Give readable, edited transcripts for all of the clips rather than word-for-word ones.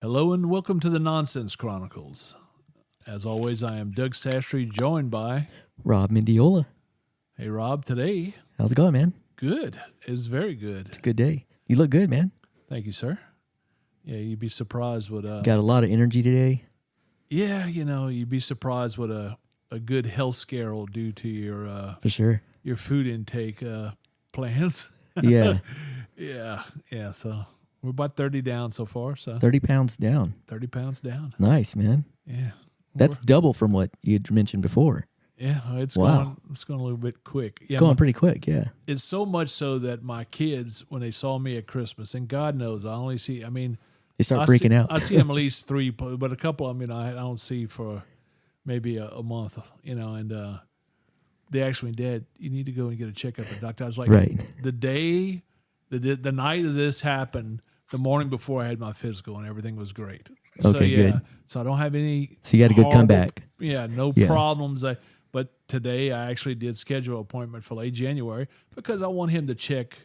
Hello and welcome to the Nonsense Chronicles. As always, I am Doug Sastry, joined by Rob Mendiola. Hey Rob. Today, How's it going, man? good. It's very good. It's a good day. You look good, man. Thank you, sir. Yeah, you'd be surprised what. Got a lot of energy today. Yeah, you'd be surprised what a good health scare will do to For sure. your food intake plans. Yeah. yeah. So we're about 30 down so far. So 30 pounds down. 30 pounds down. Nice, man. Yeah. That's double from what you'd mentioned before. Yeah, it's Wow. going a little bit quick. It's going pretty quick, yeah. It's so much so that my kids, when they saw me at Christmas, and God knows I only see, They start freaking out. I see them at least three, but a couple of them, I don't see for maybe a month, and they actually, Dad, you need to go and get a checkup at the doctor. I was like, Right. the night of this happened, the morning before I had my physical, and everything was great. Okay, good. So I don't have any. So you got a good horrible- comeback. Yeah, no Yeah. problems. But today I actually did schedule an appointment for late January because I want him to check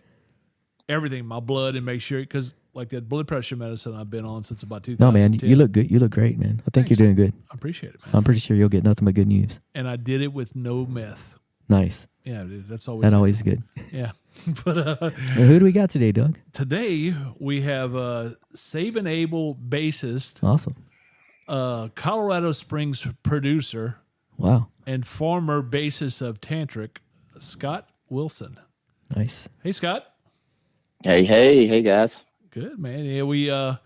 everything, my blood, and make sure, because like that blood pressure medicine I've been on since about 2010. No, man, you look good. You look great, man. I think Thanks. you're doing good. I appreciate it, man. I'm pretty sure you'll get nothing but good news. And I did it with no meth. Nice. Yeah, dude, that's always That always is good. yeah. But Well, who do we got today, Doug? today we have Saban Abel bassist, Awesome. Colorado Springs producer, Wow. and former bassist of Tantric, Scott Wilson. Nice. Hey, Scott. Hey, guys. Good, man. Yeah, well,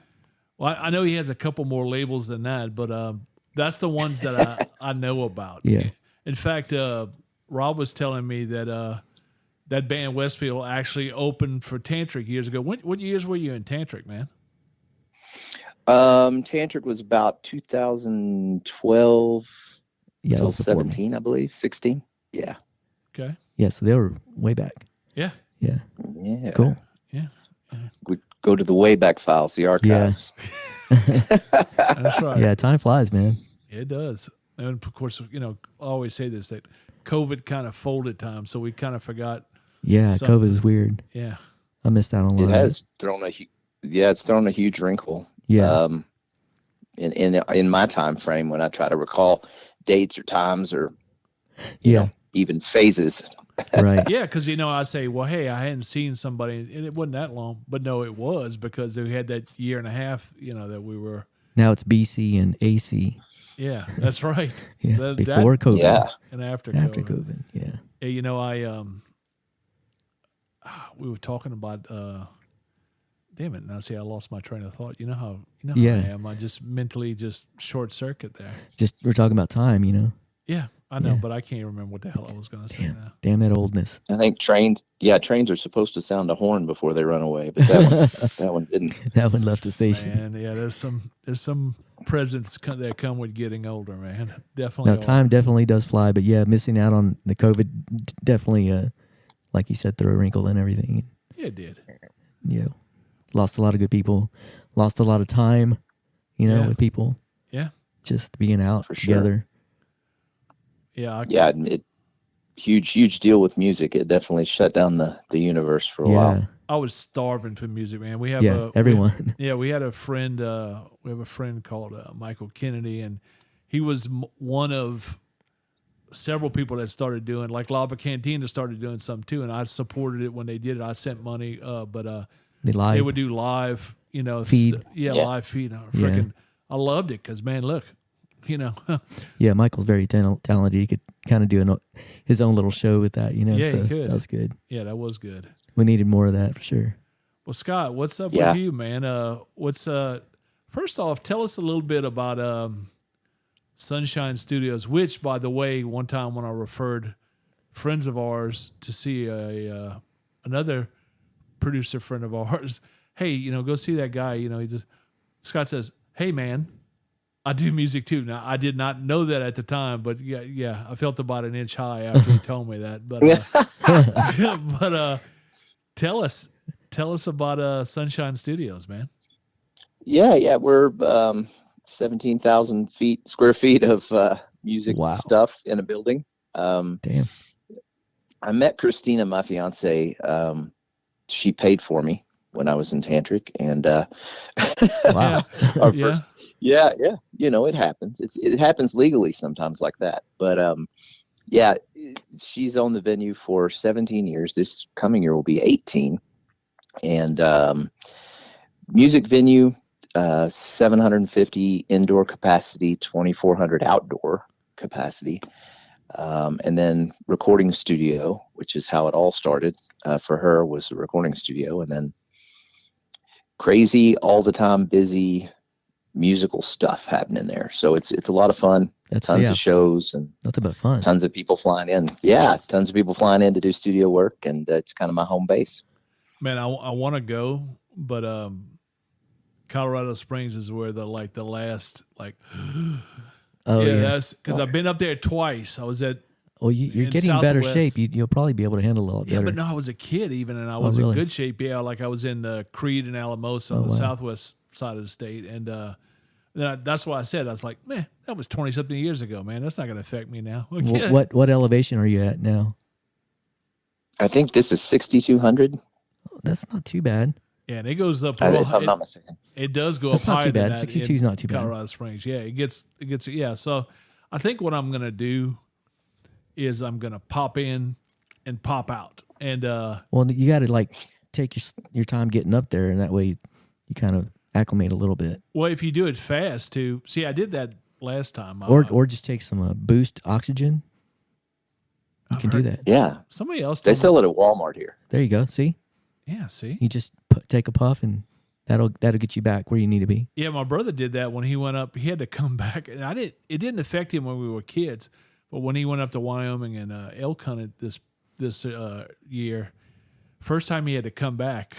I know he has a couple more labels than that, but that's the ones that I know about. Yeah. In fact, Rob was telling me that that band Westfield actually opened for Tantric years ago. What years were you in Tantric, man? Tantric was about 2012 Yeah, that till was before me. 17, I believe. 16. Yeah. Okay. Yeah, so they were way back. Yeah. Yeah. Yeah. Cool. Yeah. We go to the Wayback Files, the archives. That's right. Yeah, time flies, man. It does. And of course, I always say this, that COVID kind of folded time, so we kind of forgot. Yeah, Something. COVID is weird. Yeah. I missed out on a lot. It has thrown it's thrown a huge wrinkle. Yeah. In my time frame, when I try to recall dates or times or Yeah. even phases. Right. Yeah, because I say, well, hey, I hadn't seen somebody, and it wasn't that long, but no, it was because they had that year and a half, that we were. Now it's BC and AC. Yeah, that's right. Yeah. That- Before COVID. Yeah. and after After COVID. COVID. Yeah. Yeah, we were talking about. Damn it! Now see, I lost my train of thought. You know how Yeah. I am. I just mentally just short circuit there. Just we're talking about time, Yeah, I know, Yeah. but I can't remember what the hell I was going to say now. Damn that oldness. I think trains are supposed to sound a horn before they run away, but that one didn't. That one left the station. Man, yeah, there's some presents that come with getting older, man. Definitely. Now time definitely does fly, but yeah, missing out on the COVID definitely, like you said, threw a wrinkle in everything. Yeah, it did. Lost a lot of good people. Lost a lot of time, Yeah. with people. Yeah. Just being out For sure. together. Yeah. Yeah, huge deal with music. It definitely shut down the universe for a while. I was starving for music, man. We have Yeah, everyone. we had a friend. We have a friend called Michael Kennedy, and he was one of several people that started doing, like Lava Cantina started doing some too, and I supported it when they did it. I sent money, but They they would do live, Feed. live feed. I loved it because, man, look, Yeah, Michael's very talented. He could kind of do his own little show with that, Yeah, so he could. that was good. yeah, that was good. We needed more of that for sure. Well, Scott, what's up Yeah. with you, man? First off, tell us a little bit about Sunshine Studios, which, by the way, one time when I referred friends of ours to see another producer friend of ours, hey, go see that guy. Scott says, hey, man, I do music too. Now, I did not know that at the time, but yeah, I felt about an inch high after he told me that. But but tell us about Sunshine Studios, man. Yeah, we're 17,000 square feet of music Wow. stuff in a building. Damn. I met Christina, my fiance. She paid for me when I was in Tantric, and Wow. our Yeah. first, yeah, you know, it happens. It happens legally sometimes like that, but yeah, she's owned the venue for 17 years. This coming year will be 18, and music venue, 750 indoor capacity, 2,400 outdoor capacity. And then recording studio, which is how it all started for her, was a recording studio, and then crazy, all the time, busy musical stuff happening there. So it's a lot of fun. That's Tons of shows and nothing but fun. tons of people flying in. Yeah, tons of people flying in to do studio work, and it's kind of my home base. Man, I want to go, but Colorado Springs is where the last Oh yeah. that's because I've been up there twice. I was at Well, you're in getting in better Southwest. shape. You'll probably be able to handle it a lot better. but no, I was a kid even, and I was really? in good shape. Yeah, like I was in Creed and Alamosa on the wow. southwest side of the state, and that's why I said I was like, man, that was 20-something years ago, man. That's not going to affect me now. What elevation are you at now? I think this is 6,200. That's not too bad. Yeah, and it goes up. If I'm not mistaken. It does go That's up not higher too than bad. that 62 in is not too bad. Colorado Springs. Yeah, it gets yeah. So I think what I'm gonna do is I'm gonna pop in and pop out, and Well, you got to like take your time getting up there, and that way you kind of acclimate a little bit, well, if you do it fast too. See, I did that last time. or just take some Boost oxygen. You I've can do heard- that. Yeah, somebody else. they Told sell it at Walmart here. There you go. See, me, yeah, see, you just take a puff, and that'll get you back where you need to be. yeah, my brother did that when he went up. He had to come back, and It didn't affect him when we were kids, but when he went up to Wyoming and elk hunted this year, first time he had to come back.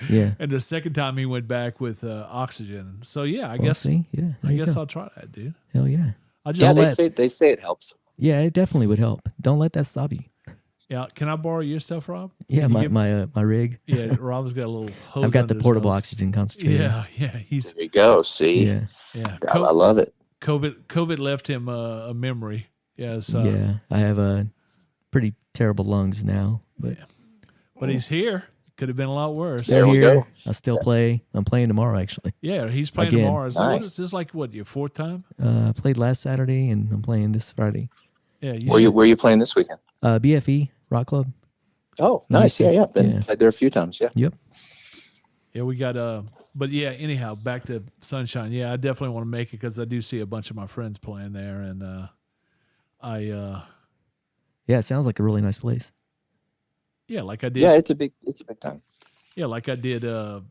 Yeah. And the second time he went back with oxygen. So yeah, I Well, guess see, yeah, there I you guess go. I'll try that, dude. Hell yeah. I just Yeah, let- they say it helps. Yeah, it definitely would help. Don't let that stop you. yeah. Can I borrow your stuff, Rob? Yeah, Can you my get- my rig. yeah. Rob's got a little hose. I've got under the his portable nose. oxygen concentrator. Yeah, he's There you go. See, Yeah. yeah. I love it. COVID left him a memory. Yeah, so Yeah. I have pretty terrible lungs now, but but he's here. Could have been a lot worse. There we here. go. I still play. I'm playing tomorrow actually. Yeah, he's playing Again. tomorrow. So what Nice. is this, like what, your fourth time? I played last Saturday and I'm playing this Friday. Yeah, Where you playing this weekend? BFE Rock Club. Oh, nice. Yeah. Been Yeah. played there a few times. Yeah. Yep. Yeah, we got but yeah, anyhow, back to Sunshine. Yeah, I definitely want to make it because I do see a bunch of my friends playing there, and Yeah, it sounds like a really nice place. yeah, like I did. Yeah, it's a big time. Yeah, like I did, the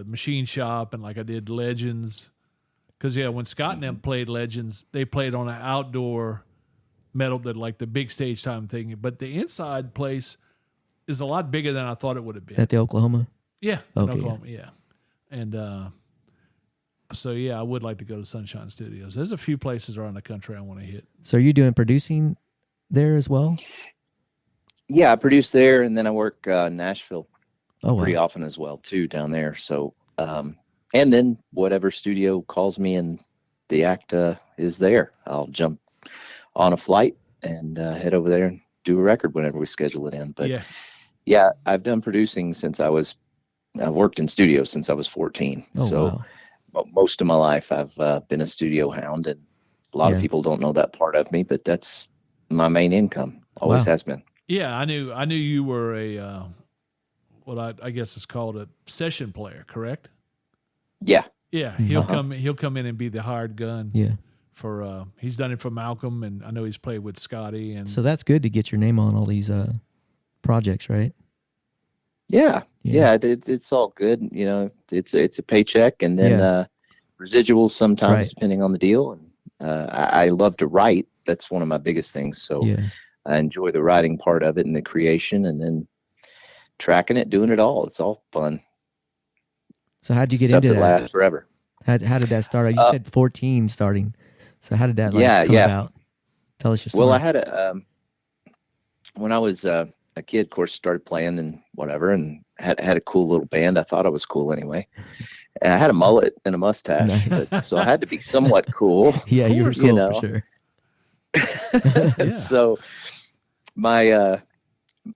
Machine Shop, and like I did Legends. Because yeah, when Scott and them played Legends, they played on an outdoor metal, like the big stage time thing. But the inside place is a lot bigger than I thought it would have been. At the Oklahoma. Yeah, in Okay, Oklahoma, yeah. And so yeah, I would like to go to Sunshine Studios. There's a few places around the country I want to hit. So are you doing producing there as well? Yeah, I produce there, and then I work Nashville Oh pretty wow. often as well too down there. So, and then whatever studio calls me and the act is there, I'll jump on a flight and head over there and do a record whenever we schedule it in. But yeah, I've done producing since I've worked in studios since I was 14. Oh So wow. most of my life I've been a studio hound, and a lot Yeah. of people don't know that part of me, but that's my main income. Always Wow. has been. Yeah, I knew you were a what I guess is called a session player, correct? Yeah. Yeah, Mm-hmm. he'll come in and be the hired gun Yeah. for he's done it for Malcolm, and I know he's played with Scotty, and So that's good to get your name on all these projects, right? Yeah. Yeah. It's all good. You know, it's a paycheck, and then residuals sometimes Right. depending on the deal. And I love to write. That's one of my biggest things. So Yeah. I enjoy the writing part of it and the creation, and then tracking it, doing it all. It's all fun. So how'd you get Stuff into that? lasts forever. How did that start? You said 14 starting. So how did that come Yeah. about? Tell us your story. Well, I had when I was a kid, of course, started playing and whatever, and had a cool little band. I thought I was cool anyway. And I had a mullet and a mustache, Nice. so I had to be somewhat cool. yeah, you were course, cool you know. for sure. Yeah. So my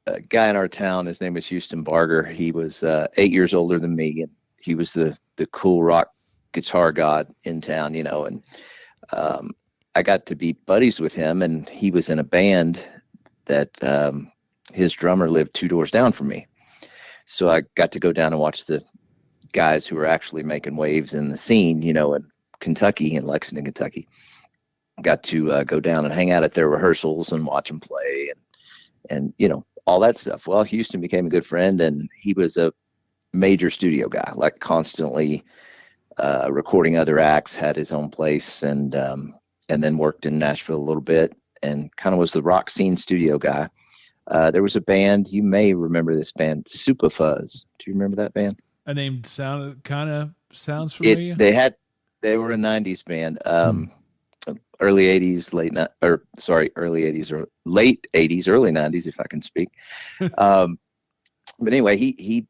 a guy in our town. His name was Houston Barger. He was 8 years older than me, and he was the cool rock guitar god in town, and I got to be buddies with him, and he was in a band that his drummer lived 2 doors down from me. So I got to go down and watch the guys who were actually making waves in the scene, in Kentucky, in Lexington, Kentucky. Got to go down and hang out at their rehearsals and watch them play and all that stuff. Well, Houston became a good friend, and he was a major studio guy, like constantly recording other acts, had his own place, and then worked in Nashville a little bit, and kind of was the rock scene studio guy. There was a band, you may remember this band, Super Fuzz. Do you remember that band? A name sounds familiar. They were a 90s band. Early 80s, early 80s or late 80s, early 90s, if I can speak. But anyway, he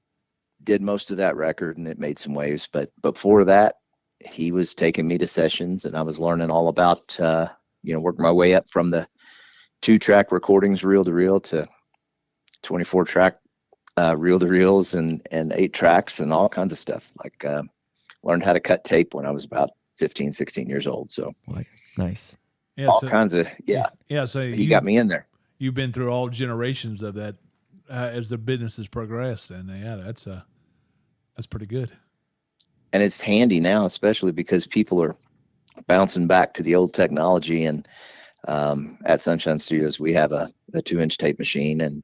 did most of that record, and it made some waves. But before that, he was taking me to sessions, and I was learning all about, working my way up from the 2-track recordings, reel to reel, to 24-track reel to reels and 8 tracks and all kinds of stuff. Like learned how to cut tape when I was about 15, 16 years old. So. Nice. Yeah, all kinds of yeah. So he got me in there. You've been through all generations of that as the business has progressed, and that's pretty good. And it's handy now, especially because people are bouncing back to the old technology. And at Sunshine Studios, we have a 2-inch tape machine, and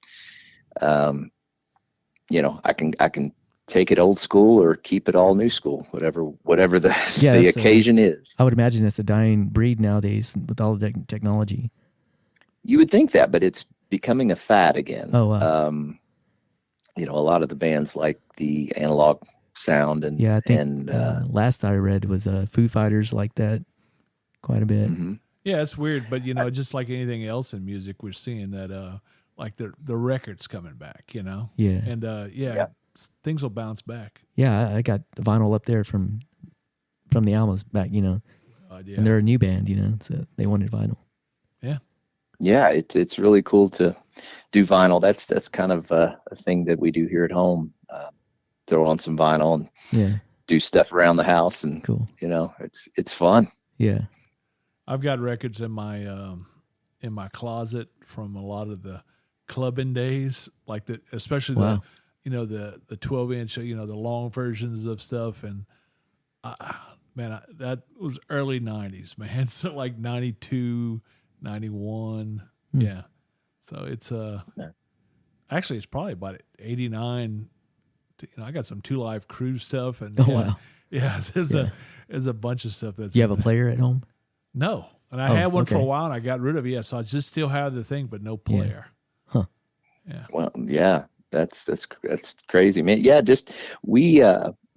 I can take it old school or keep it all new school, whatever the occasion is. I would imagine that's a dying breed nowadays with all the technology. You would think that, but it's becoming a fad again. Oh, wow. A lot of the bands like the analog sound, and I think last I read was Foo Fighters like that quite a bit. Mm-hmm. Yeah, it's weird, but just like anything else in music, we're seeing that like the records coming back, Yeah. And things will bounce back. Yeah, I got the vinyl up there from the albums back, and they're a new band, so they wanted vinyl. Yeah, it's really cool to do vinyl. That's kind of a thing that we do here at home. Throw on some vinyl and do stuff around the house, and cool. It's fun. Yeah, I've got records in my closet from a lot of the clubbing days, like especially wow. the 12-inch, the long versions of stuff. And that was early 90s, man. So like 92, 91. Yeah. So it's actually it's probably about 89. I got some 2 Live Crew stuff, and wow. Yeah, there's a bunch of stuff that's. Do you have a player at home? No. And I had one for a while, and I got rid of it. Yeah, so I just still have the thing, but no player. Yeah. Huh. Yeah. Well, yeah, that's crazy, man. Yeah, we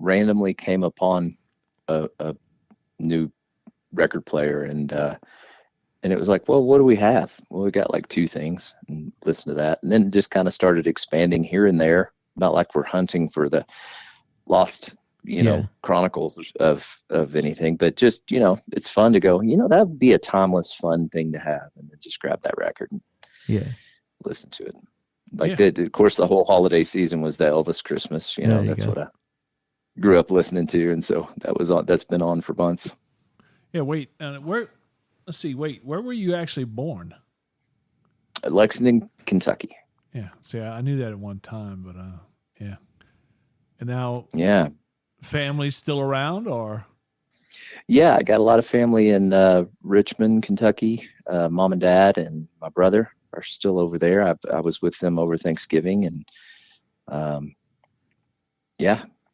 randomly came upon a new record player, and it was like, well, what do we have? Well, we got like 2 things, and listen to that, and then just kind of started expanding here and there. Not like we're hunting for the lost, chronicles of anything, but just it's fun to go. That would be a timeless, fun thing to have, and then just grab that record and listen to it. Like of course, the whole holiday season was the Elvis Christmas. That's what I grew up listening to, and so that's been on for months. Yeah. Wait. Let's see. Wait. Where were you actually born? Lexington, Kentucky. Yeah. See, I knew that at one time, but yeah. And now, family's still around, or? Yeah, I got a lot of family in Richmond, Kentucky. Mom and dad and my brother are still over there. I was with them over Thanksgiving, and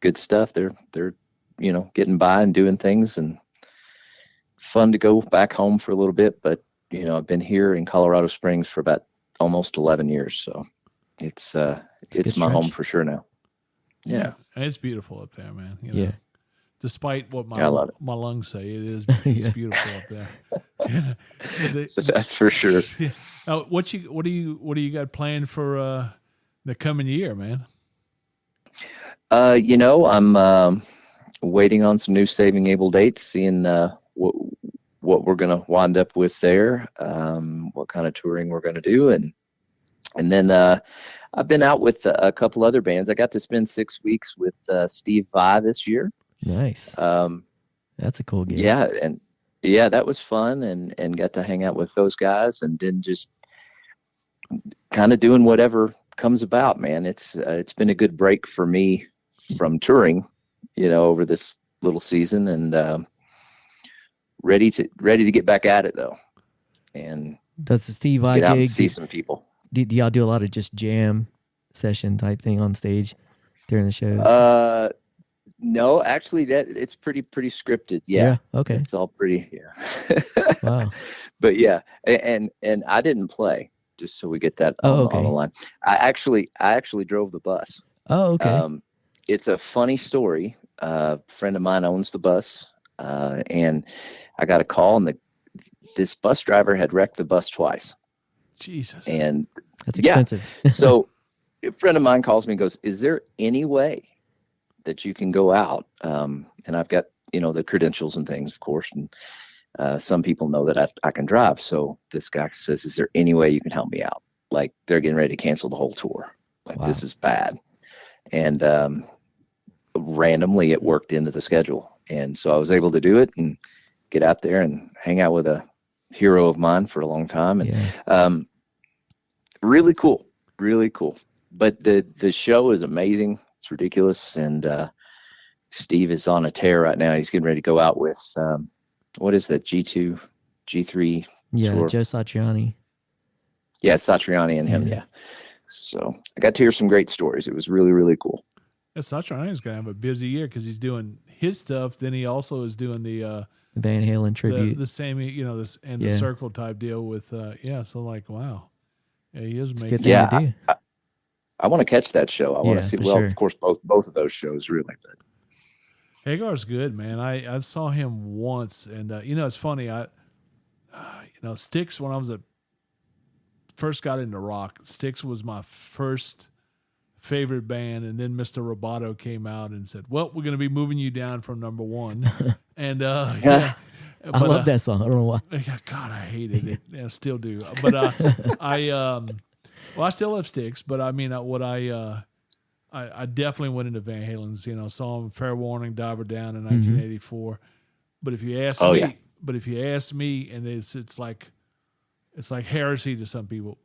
good stuff. They're getting by and doing things, and fun to go back home for a little bit. But I've been here in Colorado Springs for about almost 11 years, so it's my home for sure now. Yeah, and it's beautiful up there, man. Despite what my lungs say, it's beautiful up there. That's for sure. Now, what do you got planned for the coming year, man? I'm waiting on some new Saving Abel dates, seeing what we're gonna wind up with there, what kind of touring we're gonna do, and And then I've been out with a couple other bands. I got to spend 6 weeks with Steve Vai this year. Nice. That's a cool gig. Yeah, and that was fun, and got to hang out with those guys, and then just kind of doing whatever comes about, man. It's been a good break for me from touring, over this little season, and ready to get back at it though, and Does the Steve Vai get out gig and see some people. do y'all do a lot of just jam session type thing on stage during the shows? No, actually, that it's pretty scripted. Yeah. Okay. It's all pretty. Yeah. Wow. But yeah, and I didn't play, just so we get that on the line. I actually drove the bus. Oh, okay. It's a funny story. A friend of mine owns the bus, and I got a call, and this bus driver had wrecked the bus twice. Jesus. And That's expensive. So a friend of mine calls me and goes, "Is there any way that you can go out?" And I've got, the credentials and things, of course. And some people know that I can drive. So this guy says, "Is there any way you can help me out? Like, they're getting ready to cancel the whole tour. Like, Wow. This is bad." And randomly it worked into the schedule. And so I was able to do it and get out there and hang out with a hero of mine for a long time. And really cool. But the show is amazing. It's ridiculous. And Steve is on a tear right now. He's getting ready to go out with, what is that, G2, G3 tour? Joe Satriani. Yeah, Satriani and him, yeah. So I got to hear some great stories. It was really, really cool. Yeah, Satriani's going to have a busy year because he's doing his stuff. Then he also is doing the Van Halen tribute. the same, this and the circle type deal with, so like, wow. Yeah, he is making. Good thing to do. I want to catch that show. I want to see. Well, sure. Of course, both of those shows really. But Hagar's good, man. I saw him once, and it's funny. Styx, when I was first got into rock, Styx was my first favorite band, and then Mr. Roboto came out and said, "Well, we're going to be moving you down from number one." And I love that song. I don't know why. God, I hated it. I still do. But I still love Styx. But I mean, I definitely went into Van Halen's. Saw him Fair Warning, Diver Down in 1984. But if you ask me, and it's like heresy to some people,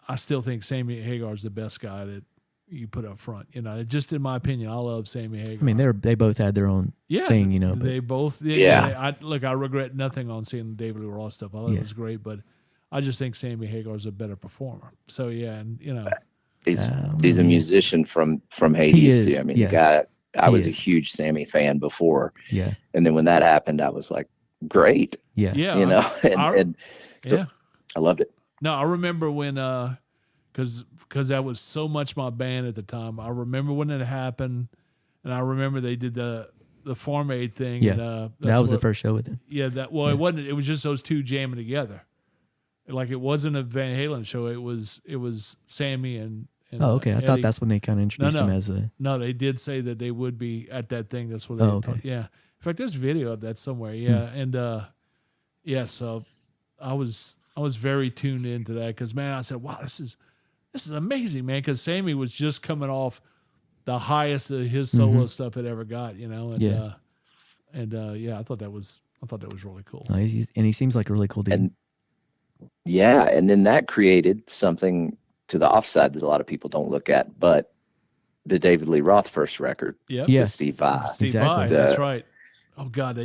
I still think Sammy Hagar's the best guy that you put up front. Just in my opinion, I love Sammy Hagar. I mean, they both had their own thing, But. They both, I regret nothing on seeing the David Lee Roth stuff. I thought it was great, but I just think Sammy Hagar's a better performer. So he's a musician from Hades. He is, I mean, the guy. I was a huge Sammy fan before. Yeah. And then when that happened, I was like, great. Yeah. Yeah. So I loved it. No, I remember when, because that was so much my band at the time. I remember when it happened, and I remember they did the Form Aid thing. Yeah, and, that was the first show with him. Yeah, it wasn't. It was just those two jamming together. Like, it wasn't a Van Halen show. It was Sammy and oh, okay. I Eddie. thought that's when they kind of introduced him as a. No, they did say that they would be at that thing. That's what they. okay. Yeah. In fact, there's video of that somewhere. Yeah, and so I was very tuned into that because, man, I said, wow, this is amazing, man, because Sammy was just coming off the highest of his solo stuff it ever got, and I thought that was really cool. No, he seems like a really cool dude. And then that created something to the offside that a lot of people don't look at, but the David Lee Roth first record, with Steve Vai. Vai, that's right. Oh God,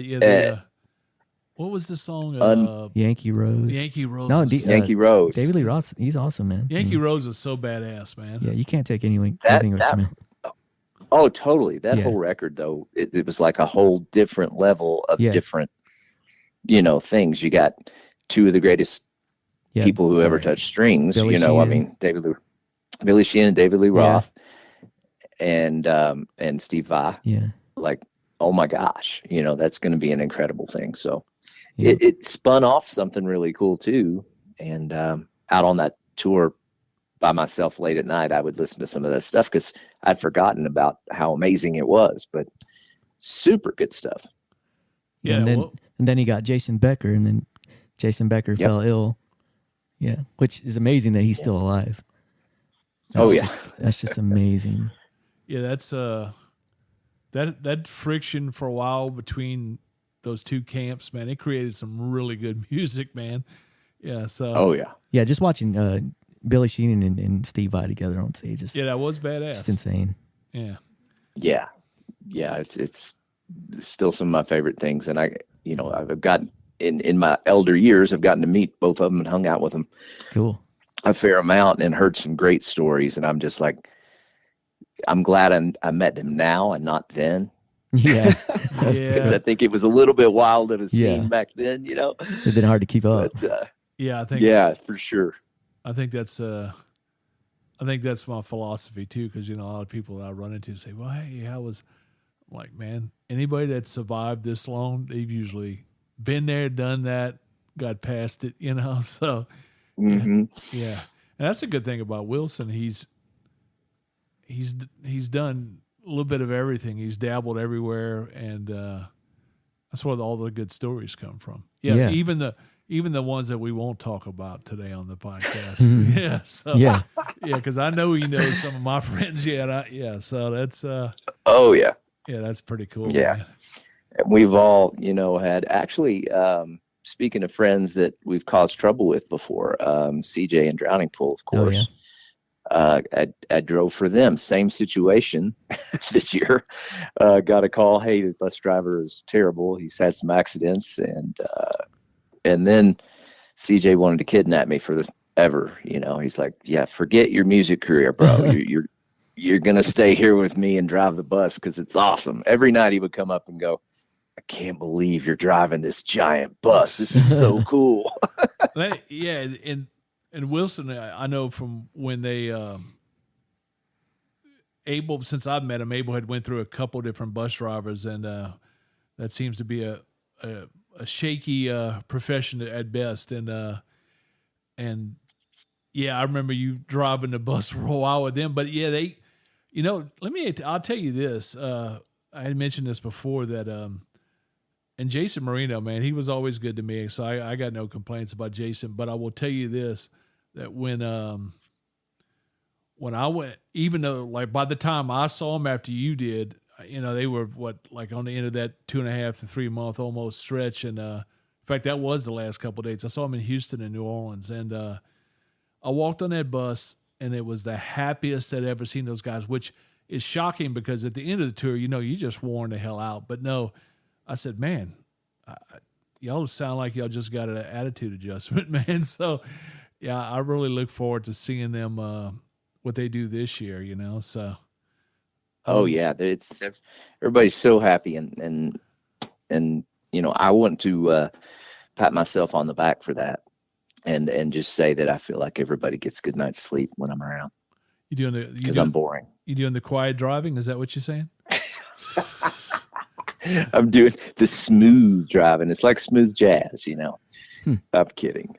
what was the song? Yankee Rose. Yankee Rose. No, Yankee Rose. David Lee Roth, he's awesome, man. Yankee Rose is so badass, man. Yeah, you can't take anything away from him. Oh, totally. That whole record, though, it was like a whole different level of different, things. You got two of the greatest people who ever touched strings. Billy I mean, Billy Sheehan and David Lee Roth, and Steve Vai. Yeah. Like, oh my gosh, that's going to be an incredible thing. So it spun off something really cool too. And out on that tour by myself late at night, I would listen to some of that stuff because I'd forgotten about how amazing it was, but super good stuff. Yeah. And then he got Jason Becker, and then Jason Becker fell ill. Yeah. Which is amazing that he's still alive. That's Oh, yeah. that's just amazing. Yeah, that's that friction for a while between those two camps, man. It created some really good music, man. Yeah, so Oh, yeah. Yeah, just watching Billy Sheehan and Steve Vai together on stage is yeah, that was badass. just insane. Yeah, Yeah. Yeah. It's still some of my favorite things. And I've gotten in my elder years, I've gotten to meet both of them and hung out with them Cool. a fair amount and heard some great stories. And I'm just like, I'm glad I met them now and not then. Yeah, Because yeah, I think it was a little bit wild of a scene Yeah. back then, it'd been hard to keep up. But yeah. yeah, for sure. I think that's my philosophy too. Because a lot of people that I run into say, "Well, hey, how was?" I'm like, man, anybody that survived this long, they've usually been there, done that, got past it. So Hmm. yeah, and that's a good thing about Wilson. He's done a little bit of everything. He's dabbled everywhere, and that's where all the good stories come from. Yeah, Yeah. even the ones that we won't talk about today on the podcast. Mhm. Yeah, so Yeah, because I know he knows some of my friends. Yeah, so that's Oh, yeah. that's pretty cool. Yeah. Man. And we've all, had actually, speaking of friends that we've caused trouble with before, CJ and Drowning Pool, of Oh, course. yeah. I drove for them. Same situation this year. Got a call. Hey, the bus driver is terrible. He's had some accidents, and then CJ wanted to kidnap me forever. He's like, "Yeah, forget your music career, bro. You're gonna stay here with me and drive the bus because it's awesome." Every night he would come up and go, "I can't believe you're driving this giant bus. This is so cool." Yeah, and Wilson, I know from when they Abel, since I've met him, Abel had went through a couple different bus drivers, and that seems to be a shaky profession at best. And yeah, I remember you driving the bus for a while with them, but yeah, they, I'll tell you this. I had mentioned this before that, and Jason Marino, man, he was always good to me, so I got no complaints about Jason. But I will tell you this: that when I went, even though like by the time I saw him after you did, they were like on the end of that 2.5 to 3 month almost stretch, and in fact that was the last couple of dates. I saw him in Houston and New Orleans, and I walked on that bus, and it was the happiest I'd ever seen those guys, which is shocking because at the end of the tour, you just worn the hell out. But no, I said, man, y'all sound like y'all just got an attitude adjustment, man. So yeah, I really look forward to seeing them what they do this year. So Oh yeah, everybody's so happy, and I want to pat myself on the back for that, and just say that I feel like everybody gets a good night's sleep when I'm around because I'm boring. You doing the quiet driving? Is that what you're saying? I'm doing the smooth driving. It's like smooth jazz. I'm kidding.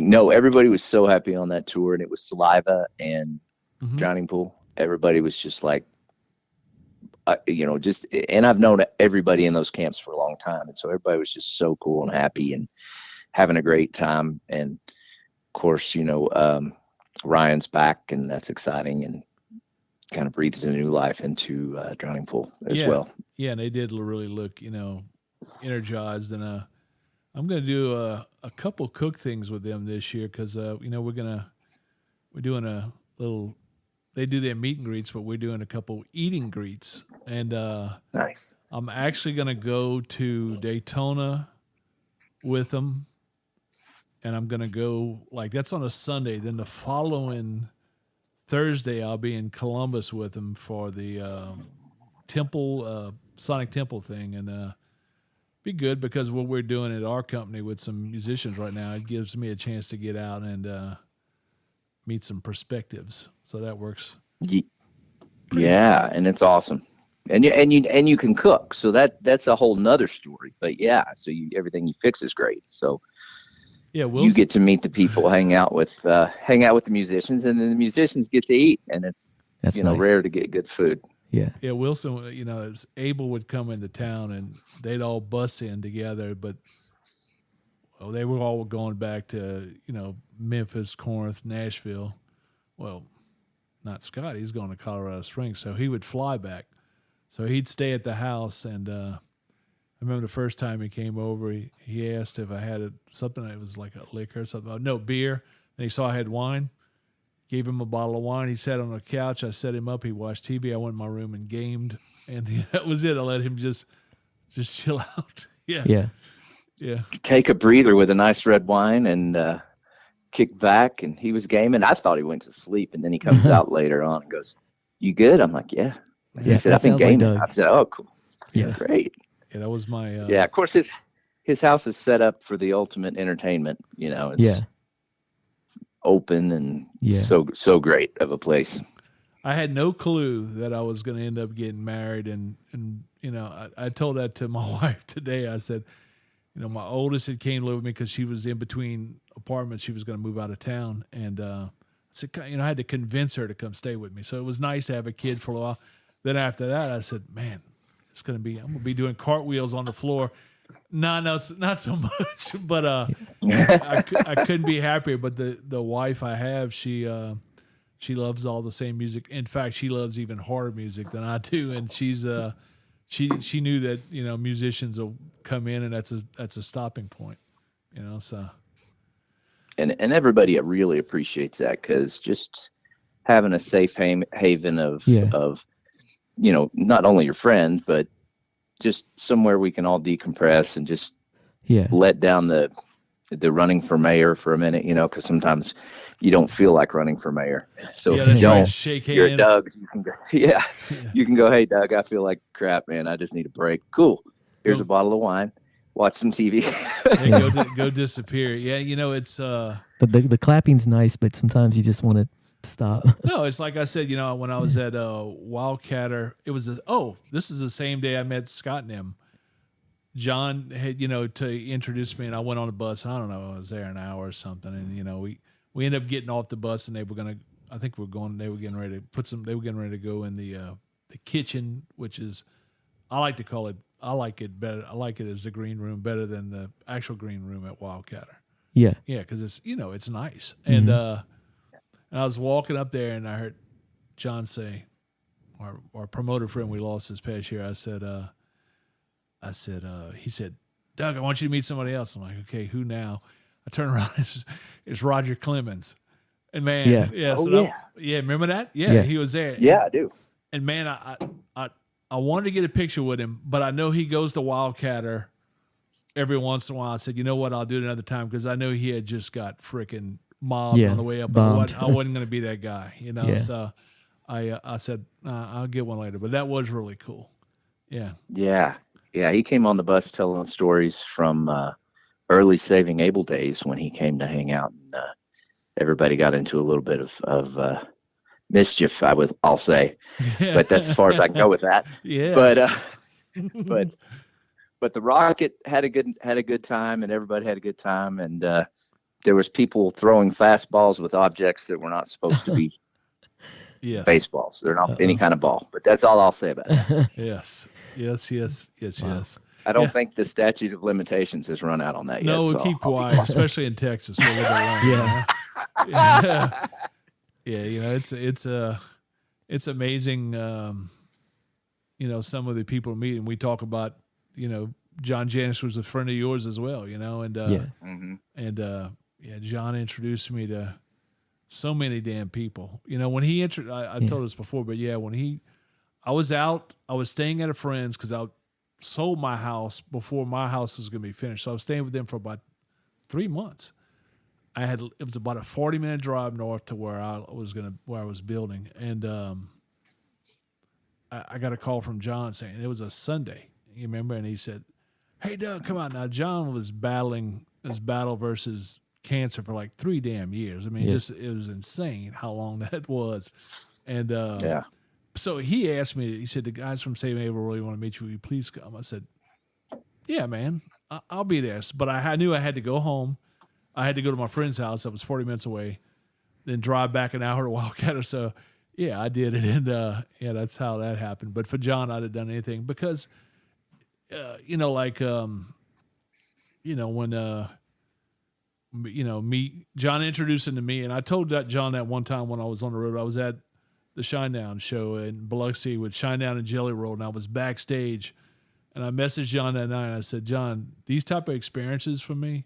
No, everybody was so happy on that tour, and it was Saliva and Drowning Pool. Everybody was just like, and I've known everybody in those camps for a long time. And so everybody was just so cool and happy and having a great time. And of course, Ryan's back, and that's exciting and kind of breathes a new life into Drowning Pool as well. Yeah. And they did really look, energized. And I'm going to do a couple cook things with them this year. Cause we're doing a little, they do their meet and greets, but we're doing a couple eating greets. And Nice. I'm actually going to go to Daytona with them. And I'm going to go, like, that's on a Sunday. Then the following Thursday, I'll be in Columbus with them for the Sonic Temple thing. And be good because what we're doing at our company with some musicians right now, it gives me a chance to get out and meet some perspectives. So that works. Yeah, and it's awesome. And you can cook, so that's a whole nother story. But yeah, so everything you fix is great. So yeah, you get to meet the people, hang out with the musicians, and then the musicians get to eat, and it's That's nice. Rare to get good food. Yeah. Yeah, Wilson, as Abel would come into town and they'd all bus in together, but they were all going back to, Memphis, Corinth, Nashville. Well, not Scott. He's going to Colorado Springs, so he would fly back. So he'd stay at the house, and I remember the first time he came over, he asked if I had something that was like a liquor or something. Oh, no, beer. And he saw I had wine. Gave him a bottle of wine. He sat on the couch. I set him up. He watched TV. I went in my room and gamed, and that was it. I let him just chill out. Yeah. Take a breather with a nice red wine and kick back. And he was gaming. I thought he went to sleep, and then he comes out later on and goes, "You good?" I'm like, "Yeah." He said, "I've been gaming." I said, "Oh, cool. Yeah, great." Yeah, that was my. Yeah, of course his house is set up for the ultimate entertainment. You know, it's open and so great of a place. I had no clue that I was going to end up getting married, and you know, I told that to my wife today. I said, you know, my oldest had came to live with me because she was in between apartments. She was going to move out of town, and I said, you know, I had to convince her to come stay with me. So it was nice to have a kid for a while. Then after that, I said, man, I'm going to be doing cartwheels on the floor. No, it's not so much, but I couldn't be happier. But the wife I have, she loves all the same music. In fact, she loves even harder music than I do, and she's she knew that, you know, musicians will come in, and that's a stopping point, you know. So and everybody really appreciates that, because just having a safe haven of you know, not only your friend, but just somewhere we can all decompress and just let down the running for mayor for a minute, you know, because sometimes you don't feel like running for mayor. So if you don't, shake hands. You're Doug. You can go, you can go, "Hey, Doug, I feel like crap, man. I just need a break." Cool. Here's a bottle of wine. Watch some TV. Go disappear. Yeah, you know, it's the clapping's nice, but sometimes you just want to stop. No, it's like I said, you know, when I was at Wildcatter, it was this is the same day I met Scott and him. John had, you know, to introduce me, and I went on a bus. I don't know, I was there an hour or something, and you know, we ended up getting off the bus, and they were getting ready to go in the kitchen, which is, I like it better. I like it as the green room better than the actual green room at Wildcatter. Yeah, because it's, you know, it's nice. And and I was walking up there, and I heard John say, our promoter friend we lost this past year. He said, "Doug, I want you to meet somebody else." I'm like, "Okay, who now?" I turn around, it's Roger Clemens. And man, remember that? Yeah, he was there. Yeah, I do. And man, I wanted to get a picture with him, but I know he goes to Wildcatter every once in a while. I said, "You know what? I'll do it another time," because I know he had just got freaking mobbed on the way up. I wasn't going to be that guy, you know. So I said, I'll get one later. But that was really cool. Yeah. He came on the bus telling stories from early Saving Abel days when he came to hang out, and everybody got into a little bit of mischief, I'll say. But that's as far as I can go with that. Yeah. But the Rocket had a good time, and everybody had a good time, and there was people throwing fastballs with objects that were not supposed to be baseballs. They're not any kind of ball. But that's all I'll say about that. Yes. I don't think the statute of limitations has run out on that yet. No, we keep quiet, especially in Texas. We'll live alone, yeah. You know, it's amazing. You know, some of the people meet, and we talk about, you know, John Janis was a friend of yours as well, you know, and John introduced me to so many damn people. You know, when he I told us before, but I was staying at a friend's because I sold my house before my house was going to be finished. So I was staying with them for about 3 months. It was about a 40-minute drive north to where I was building. And I got a call from John saying it was a Sunday. You remember? And he said, "Hey, Doug, come on." Now, John was battling this battle versus cancer for like 3 damn years. I mean, it was insane how long that was. And so he asked me, he said, "The guys from Saving Abel really want to meet you. Will you please come?" I said, "Yeah, man, I'll be there." But I knew I had to go home. I had to go to my friend's house that was 40 minutes away, then drive back an hour to Wildcatter. So, yeah, I did it. And, that's how that happened. But for John, I'd have done anything because, you know, like, you know, when, you know, John introduced him to me, and I told John that one time when I was on the road. I was at the Shinedown show in Biloxi with Shinedown and Jelly Roll, and I was backstage, and I messaged John that night, and I said, John, these type of experiences for me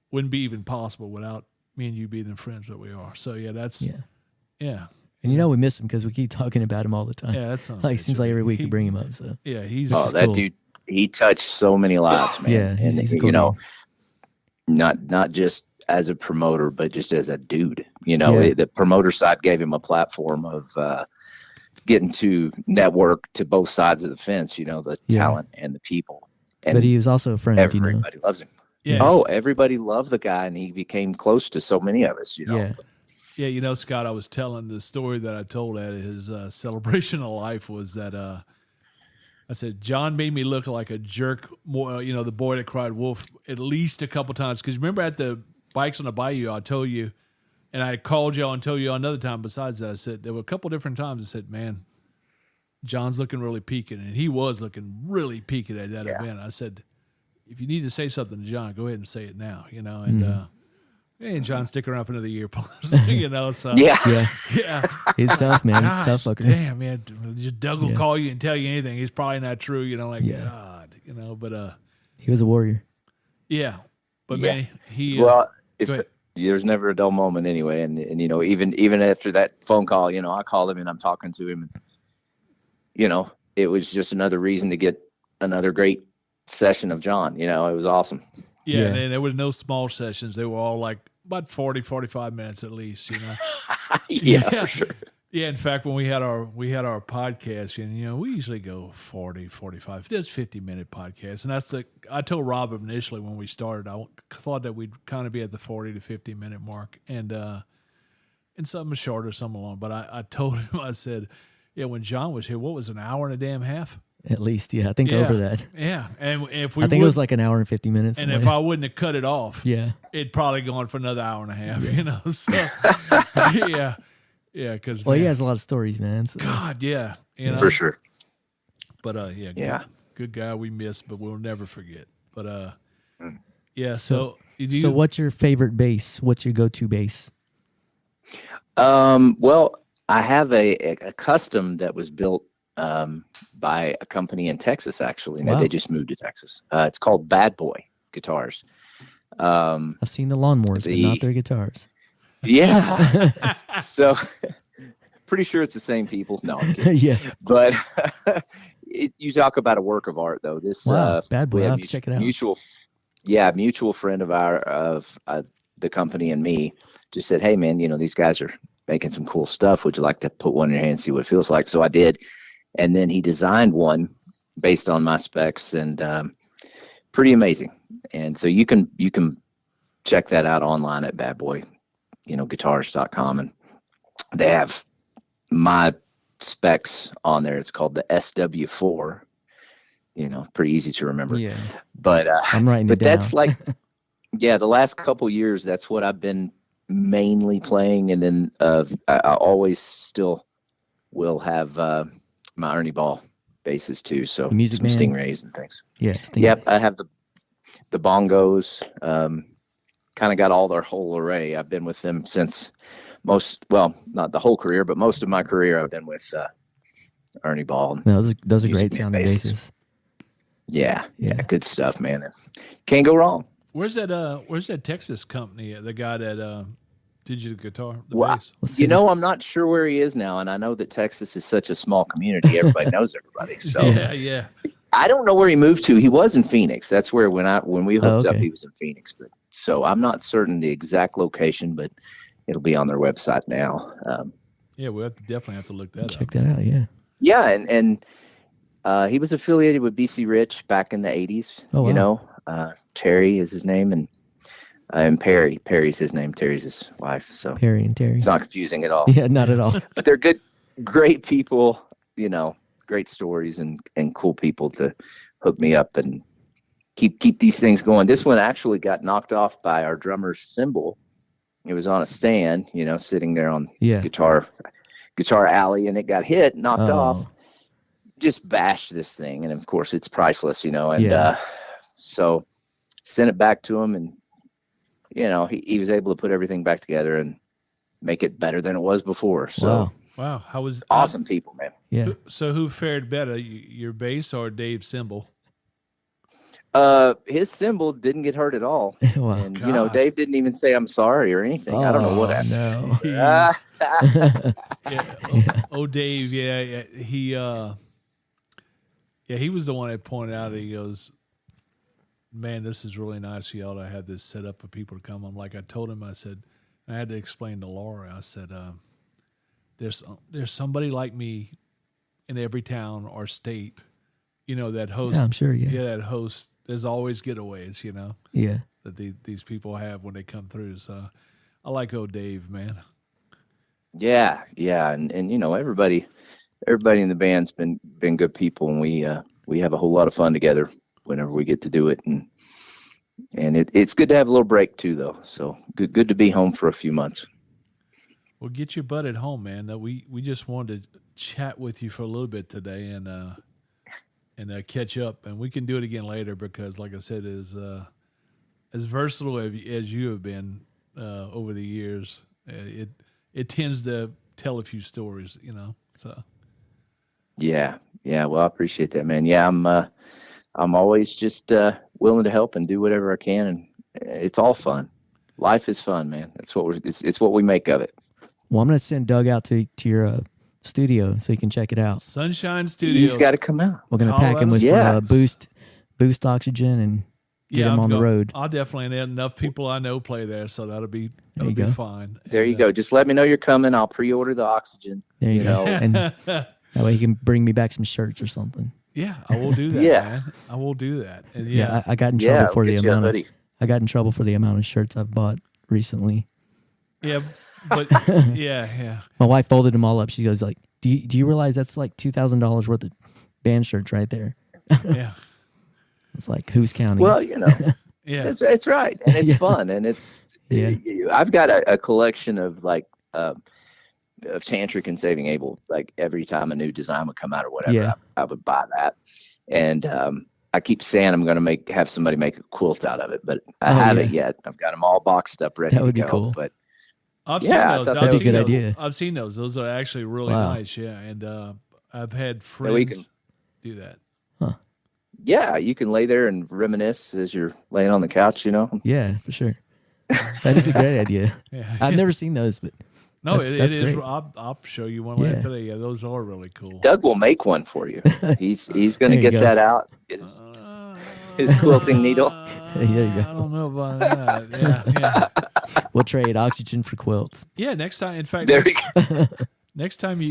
wouldn't be even possible without me and you being the friends that we are. So yeah, that's yeah. And we miss him because we keep talking about him all the time. Yeah, that's like seems like every week we bring him up. So yeah, he's that cool. dude. He touched so many lives, man. Yeah, he's a cool you know, guy. not just as a promoter, but just as a dude. You know, the promoter side gave him a platform of getting to network to both sides of the fence. You know, the talent and the people. And but he was also a friend. Everybody loves him. Yeah. Oh, everybody loved the guy, and he became close to so many of us. You know. Yeah. Yeah, you know, Scott, I was telling the story that I told at his celebration of life was that I said, John made me look like a jerk, more, you know, the boy that cried wolf at least a couple times. Because remember at the Bikes on the Bayou, I told you, and I called you and told you another time besides that, I said, there were a couple different times I said, man, John's looking really peaked. And he was looking really peaked at that event. I said, if you need to say something to John, go ahead and say it now, you know, and hey, John, stick around for another year, plus. You know, so yeah. He's tough, man. Gosh, He's tough fucker. damn, man. Just Doug will call you and tell you anything. He's probably not true, you know, like God, you know. But he was a warrior. yeah, but man, he well, there's never a dull moment anyway, and you know, even after that phone call, you know, I called him and I'm talking to him, and you know, it was just another reason to get another great session of John. You know, it was awesome. Yeah, and there was no small sessions. They were all like about 40, 45 minutes at least, you know. For sure. Yeah, in fact, when we had our podcast, and you know, we usually go 40, 45. There's 50-minute podcasts, and that's I told Rob initially when we started, I thought that we'd kind of be at the 40 to 50-minute mark, and something shorter, something long. But I told him, I said, yeah, when John was here, what was an hour and a damn half? At least, I think over that. Yeah, and if I think it was like an hour and 50 minutes. And if I wouldn't have cut it off, it'd probably gone for another hour and a half. You know, so yeah, because he has a lot of stories, man. So. God, you know, for sure. But good guy we miss, but we'll never forget. But So what's your favorite bass? What's your go-to bass? Well, I have a custom that was built by a company in Texas, actually. Wow. They just moved to Texas. It's called Bad Boy Guitars. I've seen the lawnmowers, but not their guitars. Yeah. So pretty sure it's the same people. No, I'm kidding. Yeah. But you talk about a work of art, though. This Bad Boy. I have to check it out. Mutual friend of the company and me just said, hey, man, you know, these guys are making some cool stuff. Would you like to put one in your hand and see what it feels like? So I did. And then he designed one based on my specs, and pretty amazing. And so you can check that out online at badboy.guitars.com, and they have my specs on there. It's called the SW4. You know, pretty easy to remember. Yeah. But I'm writing it down. That's like, the last couple years, that's what I've been mainly playing, and then I always still will have my Ernie Ball basses too, so Music some Man. Stingrays and things. Yeah. Yep, I have the bongos. Kind of got all their whole array. I've been with them since not the whole career, but most of my career I've been with Ernie Ball. No, those are great Man sounding basses. Yeah, good stuff, man. Can't go wrong. Where's that Texas company? The guy that did you the guitar, the bass? bass? You know, I'm not sure where he is now, and I know that Texas is such a small community. Everybody knows everybody. So yeah. I don't know where he moved to. He was in Phoenix. That's where when we hooked up, he was in Phoenix. But so I'm not certain the exact location, but it'll be on their website now. We'll definitely have to look that up. Check that out. Yeah. Yeah, and he was affiliated with BC Rich back in the 80s. Oh, wow. You know, Terry is his name, and Perry's his name. Terry's his wife. So Perry and Terry. It's not confusing at all. Yeah, not at all. But they're great people. You know, great stories and cool people to hook me up and keep these things going. This one actually got knocked off by our drummer's cymbal. It was on a stand, you know, sitting there on guitar alley, and it got knocked off. Just bashed this thing, and of course it's priceless, you know. And so sent it back to him, and you know he was able to put everything back together and make it better than it was before. So Wow. How was Awesome people, man. Yeah. So who fared better, your bass or Dave's cymbal? His cymbal didn't get hurt at all. Wow. And, God. Dave didn't even say I'm sorry or anything. I don't know what happened. No. Jeez. Yeah. Oh, Dave. Yeah. He was the one that pointed out. He goes, "Man, this is really nice for y'all to have this set up for people to come." I'm like, I told him, I said, I had to explain to Laura. I said, there's somebody like me in every town or state, that hosts. Yeah, I'm sure. Yeah. that hosts. There's always getaways, Yeah. that these people have when they come through. So I like old Dave, man. Yeah. And everybody in the band's been good people, and we have a whole lot of fun together whenever we get to do it, and it's good to have a little break too, though. So good to be home for a few months. Well, get your butt at home, man. We just wanted to chat with you for a little bit today and catch up, and we can do it again later because, like I said, as versatile as you have been over the years, it tends to tell a few stories, So Yeah. Well, I appreciate that, man. Yeah, I'm always just willing to help and do whatever I can, and it's all fun. Life is fun, man. It's what we make of it. Well, I'm gonna send Doug out to your studio so you can check it out. Sunshine Studios. He's got to come out. We're gonna pack him with Colorado. some boost oxygen and get him on the road. I'll definitely, and enough people I know play there, so that'll be you go. fine. There you go. Just let me know you're coming. I'll pre-order the oxygen. There you go. know. And that way you can bring me back some shirts or something. Yeah, I will do that, Yeah. man. I will do that. And Yeah, I got in trouble for we'll the get you a amount of hoodie. I got in trouble for the amount of shirts I've bought recently. yeah, but yeah. My wife folded them all up. She goes like, "Do you realize that's like $2,000 worth of band shirts right there?" Yeah. It's like, who's counting? Well, Yeah. it's right, and it's Yeah. fun, and it's. Yeah. I've got a collection of of Tantric and Saving Abel. Like every time a new design would come out or whatever, Yeah. I would buy that, and I keep saying I'm going to have somebody make a quilt out of it, but I haven't yet. I've got them all boxed up, ready That would to be go. cool. But I've Yeah, seen I those. thought that'd be a good idea. I've seen those. Those are actually really Wow. nice. Yeah, and I've had Yeah, we friends do that. yeah, you can lay there and reminisce as you're laying on the couch. Yeah, for sure. That is a great idea. Yeah. I've never seen those, but No, That's it is. great. I'll show you one later Yeah. today. Yeah, those are really cool. Doug will make one for you. He's going to There you get go. that out. His quilting needle. There you go. I don't know about that. Yeah. we'll trade oxygen for quilts. Yeah, next time. In fact, There we next time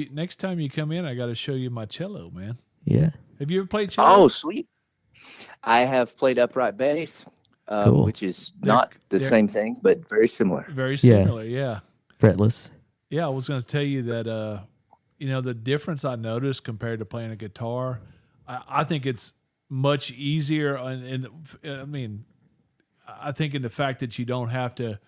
you come in, I got to show you my cello, man. Yeah. Have you ever played cello? Oh, sweet. I have played upright bass, Cool. which is not the they're- same thing, but very similar. Very Yeah. similar. Yeah. Fretless. Yeah, I was going to tell you that, the difference I noticed compared to playing a guitar, I think it's much easier. And I mean, I think in the fact that you don't have to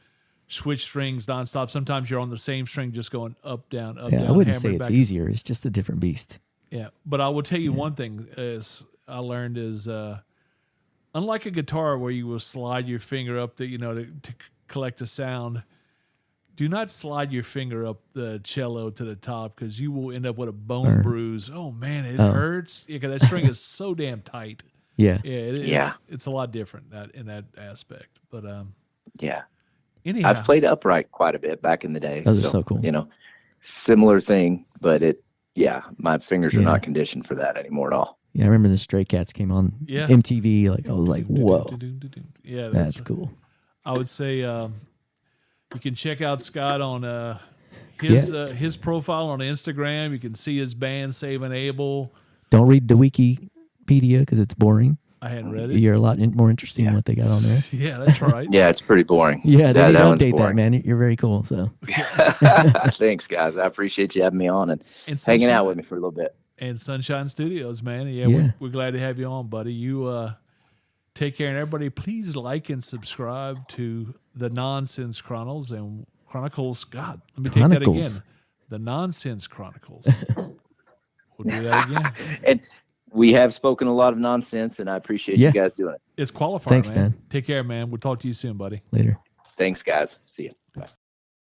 switch strings nonstop. Sometimes you're on the same string, just going up, down, up, Yeah, down. I wouldn't say hammering it's back. easier. It's just a different beast. Yeah, but I will tell you one thing is I learned is unlike a guitar where you will slide your finger up to collect a sound, do not slide your finger up the cello to the top because you will end up with a bone bruise. Oh man, it hurts. Yeah, 'cause that string is so damn tight. Yeah. Yeah, it is. Yeah. It's a lot different in that aspect. But Yeah. anyhow, I've played upright quite a bit back in the day. Those are so cool. Similar thing, but my fingers are Yeah. not conditioned for that anymore at all. Yeah, I remember the Stray Cats came on Yeah. MTV. Like I was like, whoa, Yeah, that's cool. I would say you can check out Scott on his profile on Instagram. You can see his band Saving Abel. Don't read the Wikipedia because it's boring. I hadn't read it. You're a lot more interesting in what they got on there. Yeah, that's right. Yeah, it's pretty boring. Yeah, they that need to one's update that, boring. man. You're very cool. So Thanks, guys. I appreciate you having me on and And hanging Sunshine- out with me for a little bit. And Sunshine Studios, man. Yeah, Yeah. We're glad to have you on, buddy. You take care, and everybody, please like and subscribe to the Nonsense Chronicles. God, let me take that Chronicles. again. The Nonsense Chronicles. We'll do that again. And we have spoken a lot of nonsense, and I appreciate Yeah. you guys doing it. It's qualified, Thanks, man. man. Take care, man. We'll talk to you soon, buddy. later. Thanks, guys. See you. Bye.